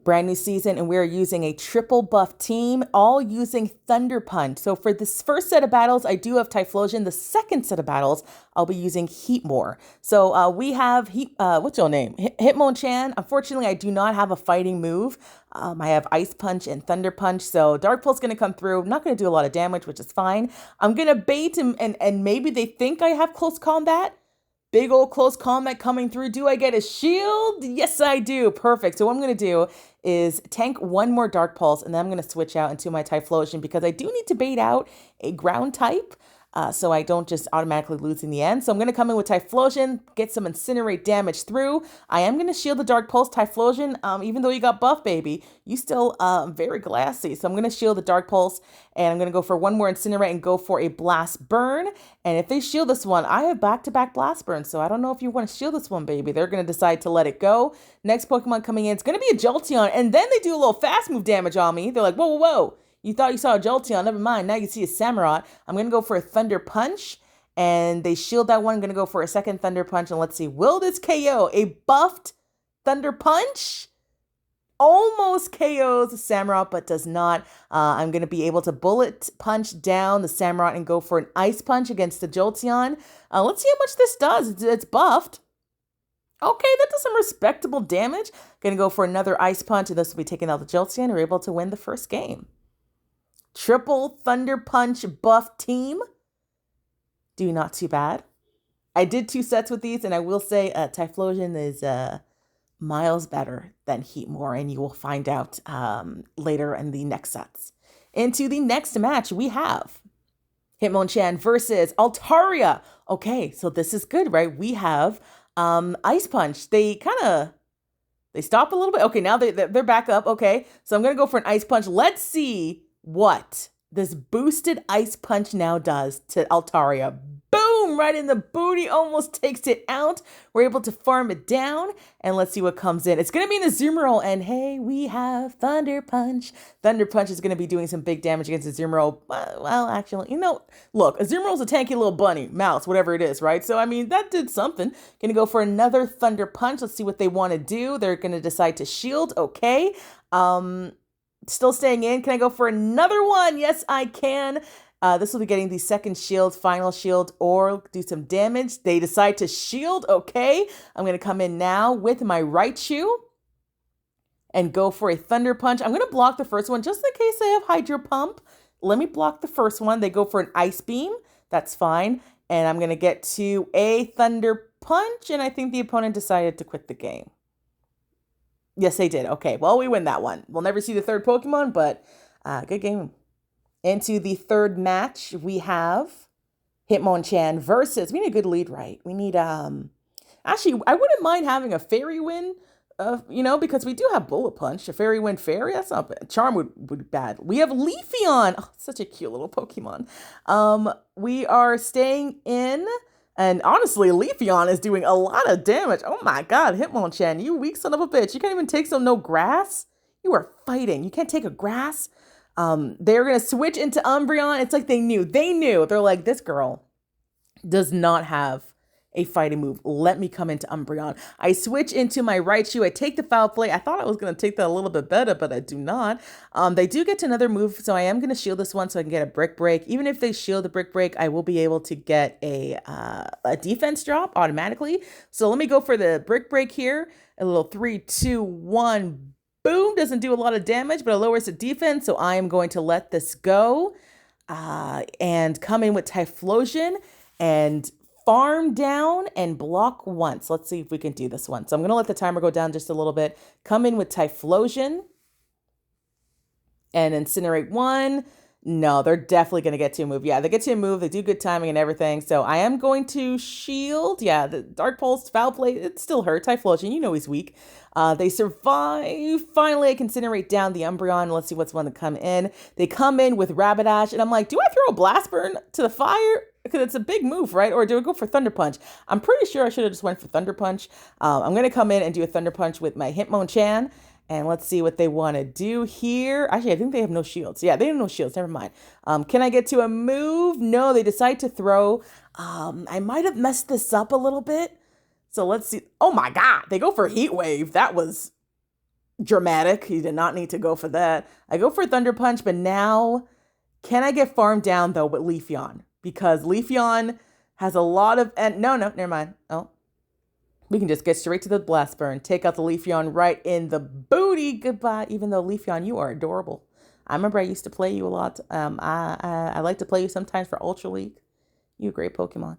Brand new season, and we're using a triple buff team, all using Thunder Punch. So for this first set of battles, I do have Typhlosion. The second set of battles, I'll be using Heatmor. So we have what's your name? Hitmonchan. Unfortunately, I do not have a fighting move. I have Ice Punch and Thunder Punch, so Dark Pulse going to come through. I'm not going to do a lot of damage, which is fine. I'm going to bait and maybe they think I have close combat. Big old close combat coming through. Do I get a shield? Yes, I do. Perfect. So what I'm going to do is tank one more Dark Pulse, and then I'm going to switch out into my Typhlosion because I do need to bait out a ground type. So I don't just automatically lose in the end. So I'm going to come in with Typhlosion, get some Incinerate damage through. I am going to shield the Dark Pulse. Typhlosion, even though you got buff, baby, you still very glassy. So I'm going to shield the Dark Pulse, and I'm going to go for one more Incinerate and go for a Blast Burn. And if they shield this one, I have back-to-back Blast Burn. So I don't know if you want to shield this one, baby. They're going to decide to let it go. Next Pokemon coming in, it's going to be a Jolteon. And then they do a little fast move damage on me. They're like, whoa, whoa, whoa. You thought you saw a Jolteon, never mind. Now you see a Samurott. I'm going to go for a Thunder Punch, and they shield that one. I'm going to go for a second Thunder Punch, and let's see. Will this KO? A buffed Thunder Punch? Almost KOs the Samurott, but does not. I'm going to be able to Bullet Punch down the Samurott and go for an Ice Punch against the Jolteon. Let's see how much this does. It's buffed. Okay, that does some respectable damage. Going to go for another Ice Punch, and this will be taking out the Jolteon. We're able to win the first game. Triple Thunder Punch buff team. Do not too bad. I did 2 sets with these, and I will say Typhlosion is miles better than Heatmor, and you will find out later in the next sets. Into the next match, we have Hitmonchan versus Altaria. Okay, so this is good, right? We have Ice Punch. They stopped a little bit. Okay, now they're back up. Okay, so I'm going to go for an Ice Punch. Let's see what this boosted Ice Punch now does to Altaria. Boom! Right in the booty. Almost takes it out. We're able to farm it down. And let's see what comes in. It's going to be in the Azumarill. And hey, we have Thunder Punch. Thunder Punch is going to be doing some big damage against Azumarill. Well, actually, look, Azumarill's a tanky little bunny, mouse, whatever it is, right? So, I mean, that did something. Going to go for another Thunder Punch. Let's see what they want to do. They're going to decide to shield. Okay. Still staying in. Can I go for another one? Yes, I can. This will be getting the second shield, final shield, or do some damage. They decide to shield. Okay. I'm going to come in now with my Raichu and go for a Thunder Punch. I'm going to block the first one just in case I have Hydro Pump. Let me block the first one. They go for an Ice Beam. That's fine. And I'm going to get to a Thunder Punch. And I think the opponent decided to quit the game. Yes, they did. Okay, well, we win that one. We'll never see the third Pokemon, but good game. Into the third match, we have Hitmonchan versus... We need a good lead, right? We need... Actually, I wouldn't mind having a Fairy Wind, because we do have Bullet Punch. A Fairy Wind Fairy, that's not bad. Charm would be bad. We have Leafeon. Oh, such a cute little Pokemon. We are staying in... And honestly, Leafeon is doing a lot of damage. Oh my god, Hitmonchan, you weak son of a bitch. You can't even take no grass? You are fighting. You can't take a grass? They're going to switch into Umbreon. It's like they knew. They knew. They're like, this girl does not have a fighting move. Let me come into Umbreon. I switch into my Raichu. I take the Foul Play. I thought I was going to take that a little bit better, but I do not. They do get to another move, so I am going to shield this one so I can get a Brick Break. Even if they shield the Brick Break, I will be able to get a defense drop automatically. So let me go for the Brick Break here. A little 3, 2, 1, boom. Doesn't do a lot of damage, but it lowers the defense, so I am going to let this go and come in with Typhlosion and farm down and block once. Let's see if we can do this one. So I'm going to let the timer go down just a little bit. Come in with Typhlosion and Incinerate one. No, they're definitely going to get to a move. Yeah, they get to a move. They do good timing and everything. So I am going to shield. Yeah, the Dark Pulse, Foul Play, it still hurt. Typhlosion, you know he's weak. They survive. Finally, I can Incinerate down the Umbreon. Let's see what's one to come in. They come in with Rapidash, and I'm like, do I throw a Blast Burn to the fire? Because it's a big move, right? Or do I go for Thunder Punch? I'm pretty sure I should have just went for Thunder Punch. I'm going to come in and do a Thunder Punch with my Hitmonchan. And let's see what they want to do here. Actually, I think they have no shields. Yeah, they have no shields. Never mind. Can I get to a move? No, they decide to throw. I might have messed this up a little bit. So let's see. Oh my God, they go for Heat Wave. That was Dramatic. He did not need to go for that. I go for Thunder Punch, but now can I get farmed down though with Leafeon? Because Leafeon has a lot of and no, never mind. Oh, we can just get straight to the Blast Burn. Take out the Leafeon right in the booty. Goodbye. Even though Leafeon, you are adorable. I remember I used to play you a lot. I like to play you sometimes for Ultra League. You a great Pokemon.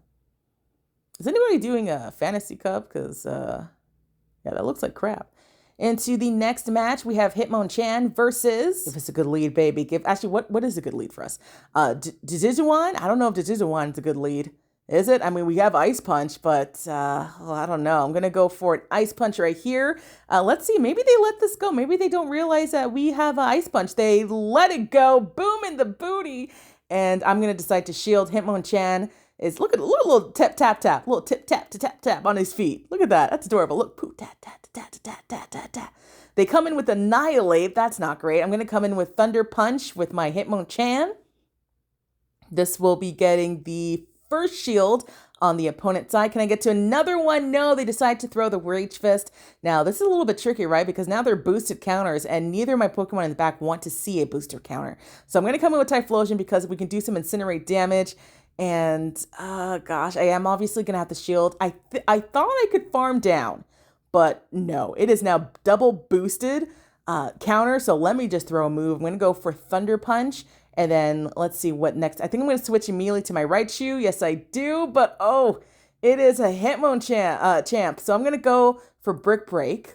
Is anybody doing a Fantasy Cup? Because yeah, that looks like crap. Into the next match, we have Hitmonchan versus. If it's a good lead, baby. Actually, what is a good lead for us? Decidueye? I don't know if Decidueye is a good lead. Is it? I mean, we have Ice Punch, but I don't know. I'm going to go for an Ice Punch right here. Let's see. Maybe they let this go. Maybe they don't realize that we have an Ice Punch. They let it go. Boom in the booty. And I'm going to decide to shield Hitmonchan. Look at a little tap, tap, tap. Little tip, tap, tap, tap on his feet. Look at that. That's adorable. Look. Poo, tap, tap, tap, tap, tap, tap, tap. They come in with Annihilate. That's not great. I'm going to come in with Thunder Punch with my Hitmonchan. This will be getting the first shield on the opponent's side. Can I get to another one? No, they decide to throw the Rage Fist. Now, this is a little bit tricky, right? Because now they're boosted counters, and neither of my Pokemon in the back want to see a booster counter. So I'm going to come in with Typhlosion because we can do some Incinerate damage. And, gosh, I am obviously going to have to shield. I thought I could farm down, but no. It is now double boosted counter, so let me just throw a move. I'm going to go for Thunder Punch. And then let's see what next. I think I'm going to switch immediately to my Raichu. Yes, I do. But, oh, it is a Hitmonchan champ. So I'm going to go for Brick Break.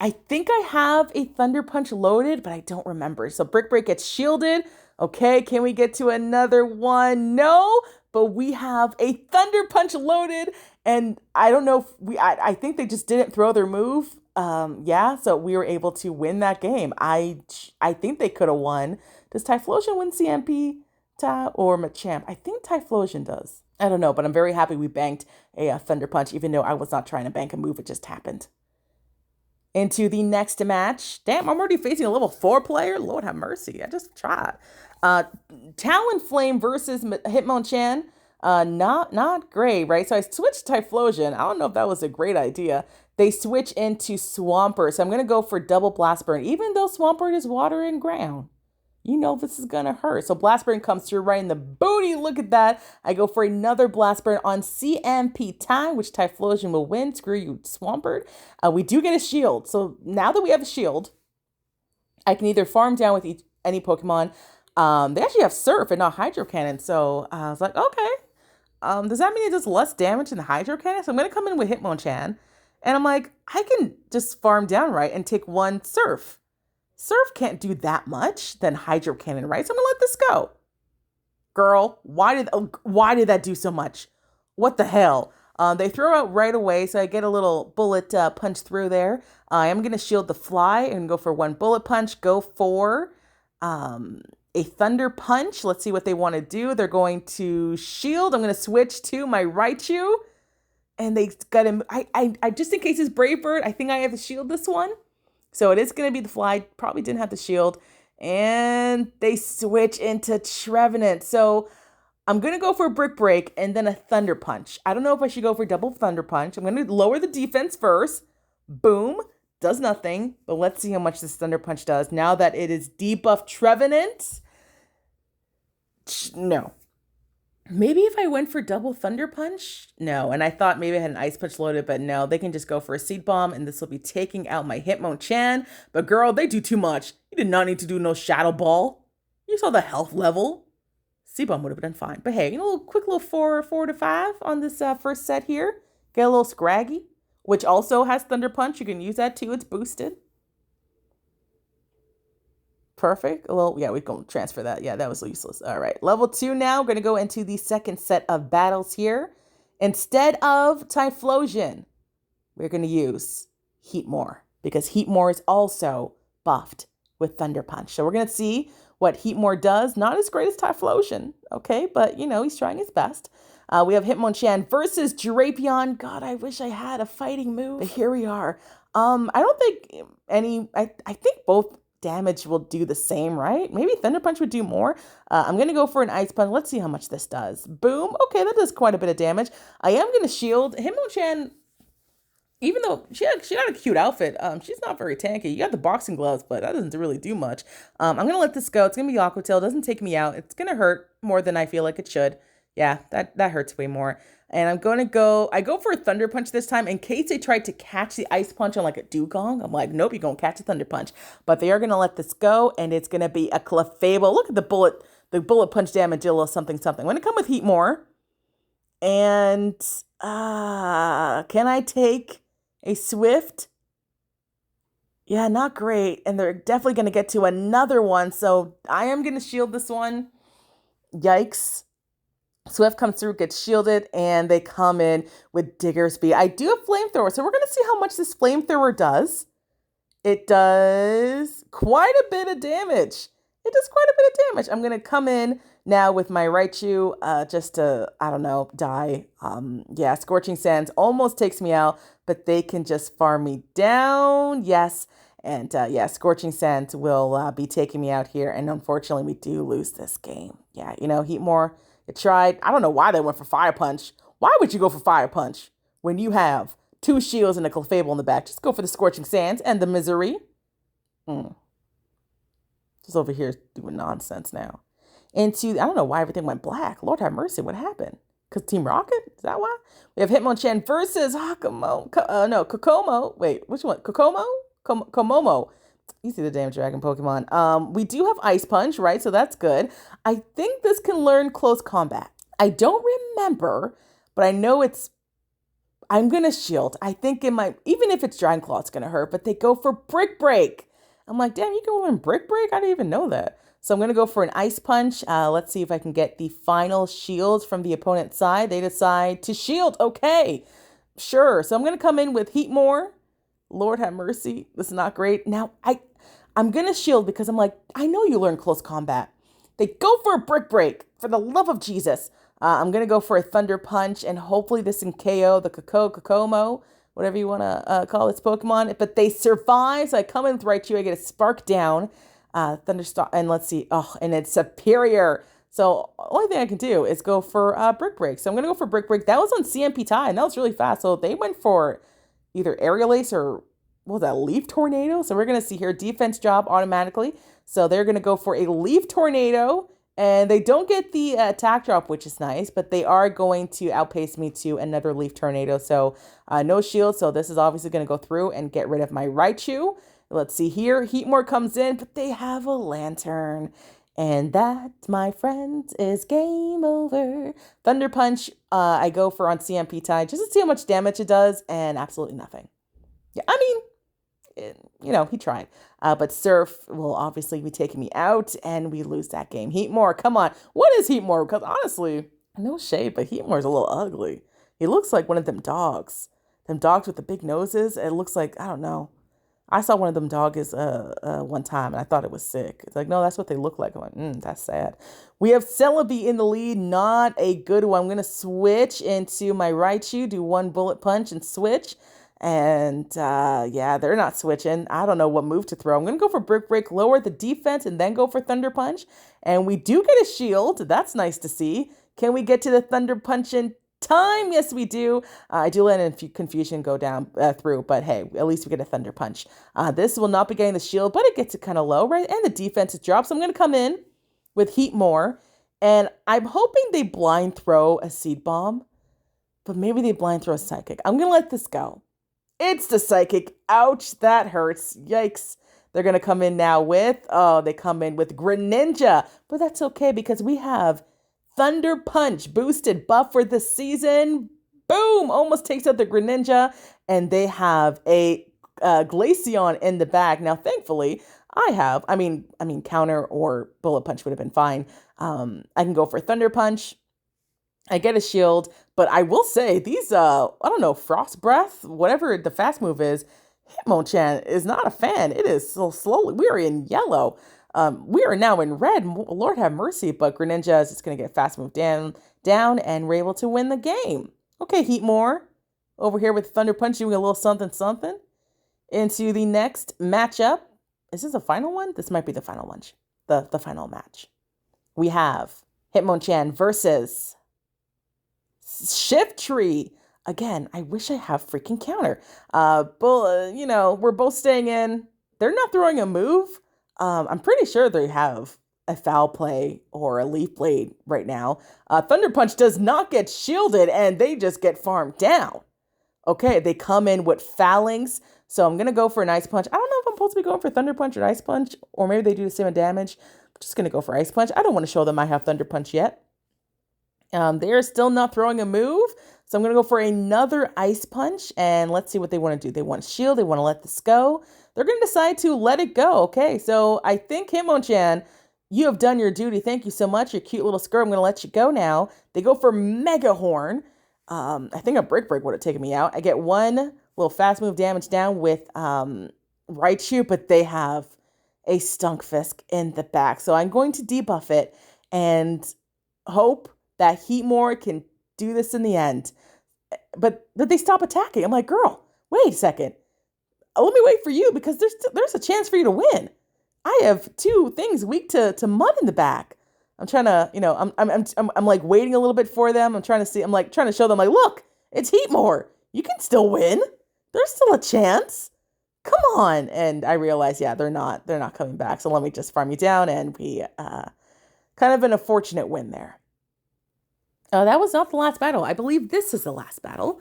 I think I have a Thunder Punch loaded, but I don't remember. So Brick Break gets shielded. Okay, can we get to another one? No, but we have a Thunder Punch loaded. And I don't know if I think they just didn't throw their move. Yeah, so we were able to win that game. I think they could have won. Does Typhlosion win CMP or Machamp? I think Typhlosion does. I don't know, but I'm very happy we banked a Thunder Punch, even though I was not trying to bank a move. It just happened. Into the next match. Damn, I'm already facing a level 4 player. Lord have mercy. I just tried. Talonflame versus Hitmonchan. Not great, right? So I switched Typhlosion. I don't know if that was a great idea. They switch into Swampert. So I'm going to go for double Blast Burn, even though Swampert is water and ground. You know this is going to hurt. So Blast Burn comes through right in the booty. Look at that. I go for another Blast Burn on CMP time, which Typhlosion will win. Screw you, Swampert. We do get a shield. So now that we have a shield, I can either farm down with any Pokemon. They actually have Surf and not Hydro Cannon. So I was like, okay. Does that mean it does less damage than the Hydro Cannon? So I'm going to come in with Hitmonchan. And I'm like, I can just farm down, right, and take one Surf. Surf can't do that much than Hydro Cannon, right? So I'm going to let this go. Girl, why did that do so much? What the hell? They throw out right away, so I get a little bullet punch through there. I am going to shield the fly and go for one bullet punch. Go for a Thunder Punch. Let's see what they want to do. They're going to shield. I'm going to switch to my Raichu. And they got him. I just in case it's Brave Bird, I think I have to shield this one. So it is going to be the fly. Probably didn't have the shield. And they switch into Trevenant. So I'm going to go for a Brick Break and then a Thunder Punch. I don't know if I should go for double Thunder Punch. I'm going to lower the defense first. Boom. Does nothing. But let's see how much this Thunder Punch does. Now that it is debuff Trevenant. No. Maybe if I went for double Thunder Punch? No. And I thought maybe I had an Ice Punch loaded, but no. They can just go for a Seed Bomb, and this will be taking out my Hitmonchan. But girl, they do too much. You did not need to do no Shadow Ball. You saw the health level. Seed Bomb would have been fine. But hey, a little quick little 4 to 5 on this first set here. Get a little Scraggy, which also has Thunder Punch. You can use that too. It's boosted. Perfect. Well, yeah, we can transfer that. Yeah, that was useless. All right. Level 2 now. We're going to go into the second set of battles here. Instead of Typhlosion, we're going to use Heatmor because Heatmor is also buffed with Thunder Punch. So we're going to see what Heatmor does. Not as great as Typhlosion, okay? But, you know, he's trying his best. We have Hitmonchan versus Drapion. God, I wish I had a fighting move. But here we are. I don't think I think both damage will do the same, right? Maybe Thunder Punch would do more. I'm going to go for an Ice Punch. Let's see how much this does. Boom. Okay, that does quite a bit of damage. I am going to shield. Hitmonchan Even though she got a cute outfit, she's not very tanky. You got the boxing gloves, but that doesn't really do much. I'm gonna let this go. It's gonna be Aqua Tail. Doesn't take me out. It's gonna hurt more than I feel like it should. Yeah, that hurts way more. And I'm gonna go. I go for a Thunder Punch this time in case they tried to catch the Ice Punch on like a Dugong. I'm like, nope, you're gonna catch a Thunder Punch. But they are gonna let this go, and it's gonna be a Clefable. Look at the bullet punch damage, a little something something. I'm gonna come with Heatmor, and can I take a Swift? Yeah, not great. And they're definitely going to get to another one. So I am going to shield this one. Yikes. Swift comes through, gets shielded, and they come in with Diggersby. I do have Flamethrower, so we're going to see how much this Flamethrower does. It does quite a bit of damage. It does quite a bit of damage. I'm going to come in now with my Raichu just to, I don't know, die. Yeah, Scorching Sands almost takes me out, but they can just farm me down. Yes. And yeah, Scorching Sands will be taking me out here. And unfortunately, we do lose this game. Yeah, Heatmor, it tried. I don't know why they went for Fire Punch. Why would you go for Fire Punch when you have two shields and a Clefable in the back? Just go for the Scorching Sands and the Misery. Just over here doing nonsense now. I don't know why everything went black. Lord have mercy, what happened? Because Team Rocket? Is that why? We have Hitmonchan versus Kokomo. Wait, which one? Kokomo? Komomo. You see the damn dragon Pokemon. We do have Ice Punch, right? So that's good. I think this can learn close combat. I don't remember, but I know I'm going to shield. I think it might, even if it's Dragon Claw, it's going to hurt, but they go for Brick Break. I'm like, damn, you can win Brick Break? I didn't even know that. So I'm going to go for an Ice Punch. Let's see if I can get the final shield from the opponent's side. They decide to shield. Okay, sure. So I'm going to come in with Heatmor. Lord have mercy. This is not great. Now, I'm going to shield because I'm like, I know you learn close combat. They go for a Brick Break. For the love of Jesus. I'm going to go for a Thunder Punch, and hopefully this can KO the Kokomo, whatever you want to call this Pokemon. But they survive, so I come in with Raichu. I get a Spark down. Thunderstorm, and let's see. Oh, and it's superior. So only thing I can do is go for Brick Break. So I'm going to go for Brick Break. That was on CMP tie, and that was really fast. So they went for either Aerial Ace or, what was that, Leaf Tornado? So we're going to see here defense job automatically. So they're going to go for a Leaf Tornado. And they don't get the attack drop, which is nice, but they are going to outpace me to another Leaf Tornado. So no shield. So this is obviously going to go through and get rid of my Raichu. Let's see here. Heatmor comes in, but they have a Lantern. And that, my friends, is game over. Thunder Punch, I go for on CMP tie just to see how much damage it does, and absolutely nothing. Yeah, I mean, he tried. But Surf will obviously be taking me out, and we lose that game. Heatmor, come on. What is Heatmor? Because honestly, no shade, but Heatmor's a little ugly. He looks like one of them dogs. Them dogs with the big noses. It looks like, I don't know. I saw one of them dogs one time, and I thought it was sick. It's like, no, that's what they look like. I'm like, that's sad. We have Celebi in the lead. Not a good one. I'm going to switch into my Raichu, do one Bullet Punch, and switch. And yeah, they're not switching. I don't know what move to throw. I'm going to go for Brick Break, lower the defense, and then go for Thunder Punch. And we do get a shield. That's nice to see. Can we get to the Thunder Punch in time? Yes, we do. I do let Confusion go down through, but hey, at least we get a Thunder Punch. This will not be getting the shield, but it gets it kind of low, right? And the defense is dropped. So I'm going to come in with Heatmor. And I'm hoping they blind throw a Seed Bomb, but maybe they blind throw a Psychic. I'm going to let this go. It's the Psychic. Ouch, that hurts. Yikes. They're going to come in now with, they come in with Greninja. But that's okay because we have Thunder Punch boosted buff for the season. Boom! Almost takes out the Greninja. And they have a Glaceon in the back. Now, thankfully, I mean, counter or Bullet Punch would have been fine. I can go for Thunder Punch. I get a shield, but I will say these, I don't know, Frost Breath, whatever the fast move is, Hitmonchan is not a fan. It is so slowly. We are in yellow. We are now in red. Lord have mercy, but Greninja is just going to get fast move down, and we're able to win the game. Okay, Heatmor, over here with Thunder Punch doing a little something, something. Into the next matchup. Is this the final one? This might be the final one. The final match. We have Hitmonchan versus Shiftry. Again, I wish I have freaking counter. We're both staying in. They're not throwing a move. I'm pretty sure they have a foul play or a leaf blade right now. Thunder Punch does not get shielded and they just get farmed down. Okay, they come in with Phalanx. So I'm going to go for an Ice Punch. I don't know if I'm supposed to be going for Thunder Punch or Ice Punch, or maybe they do the same damage. I'm just going to go for Ice Punch. I don't want to show them I have Thunder Punch yet. They are still not throwing a move. So I'm going to go for another Ice Punch. And let's see what they want to do. They want shield. They want to let this go. They're going to decide to let it go. Okay, so I think Heatmor, you have done your duty. Thank you so much. Your cute little skirt. I'm going to let you go now. They go for Mega Horn. I think a Brick Break would have taken me out. I get one little fast move damage down with Raichu, but they have a Stunkfisk in the back. So I'm going to debuff it and hope that Heatmor can do this in the end. But they stop attacking. I'm like, girl, wait a second. Let me wait for you because there's a chance for you to win. I have two things weak to mud in the back. I'm trying to, I'm like waiting a little bit for them. I'm trying to show them like, look, it's Heatmor. You can still win. There's still a chance. Come on. And I realized, yeah, they're not coming back. So let me just farm you down, and we kind of an unfortunate win there. That was not the last battle. I believe this is the last battle.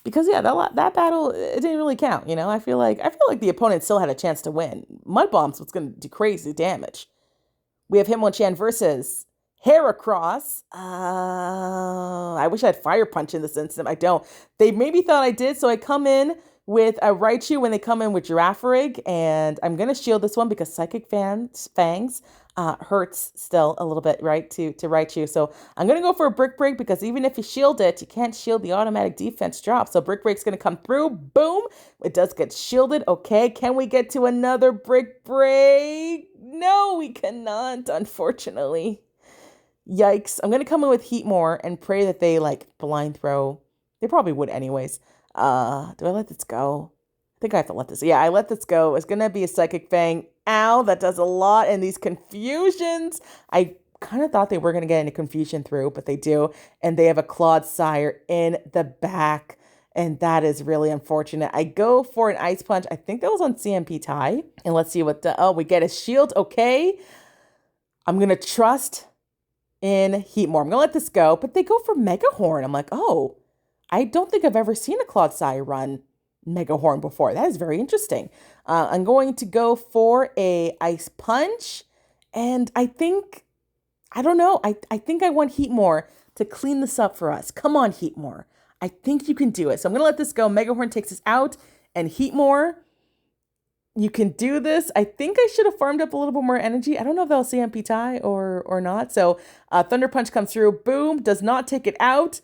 Because yeah, that battle, it didn't really count, I feel like the opponent still had a chance to win. Mud Bombs was going to do crazy damage. We have Heatmor versus Heracross. I wish I had Fire Punch in this instance. I don't. They maybe thought I did, so I come in with a Raichu when they come in with Girafarig, and I'm going to shield this one because Psychic Fangs hurts still a little bit, right, to Raichu. So I'm going to go for a Brick Break because even if you shield it, you can't shield the automatic defense drop. So Brick Break's going to come through. Boom. It does get shielded. Okay, can we get to another Brick Break? No, we cannot, unfortunately. Yikes. I'm going to come in with Heatmor and pray that they, blind throw. They probably would anyways. Do I let this go? I think I have to let this. Yeah, I let this go. It's going to be a Psychic Fang. Ow, that does a lot in these confusions. I kind of thought they were going to get any confusion through, but they do. And they have a Clodsire in the back. And that is really unfortunate. I go for an Ice Punch. I think that was on CMP tie. And let's see what we get a shield. Okay. I'm going to trust in Heatmor. I'm going to let this go, but they go for Mega Horn. I'm like, oh, I don't think I've ever seen a Clodsire run Mega Horn before. That is very interesting. I'm going to go for a Ice Punch. And I think I think I want Heatmor to clean this up for us. Come on, Heatmor. I think you can do it. So I'm going to let this go. Mega Horn takes us out. And Heatmor, you can do this. I think I should have farmed up a little bit more energy. I don't know if that'll CMP tie or not. So Thunder Punch comes through. Boom. Does not take it out.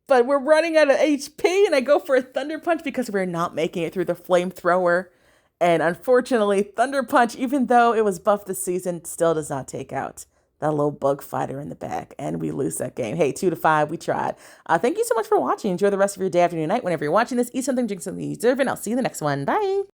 But we're running out of HP. And I go for a Thunder Punch because we're not making it through the Flamethrower. And unfortunately, Thunder Punch, even though it was buffed this season, still does not take out that little bug fighter in the back, and we lose that game. Hey, 2-5, we tried. Thank you so much for watching. Enjoy the rest of your day, afternoon, night, whenever you're watching this. Eat something, drink something you deserve, and I'll see you in the next one. Bye.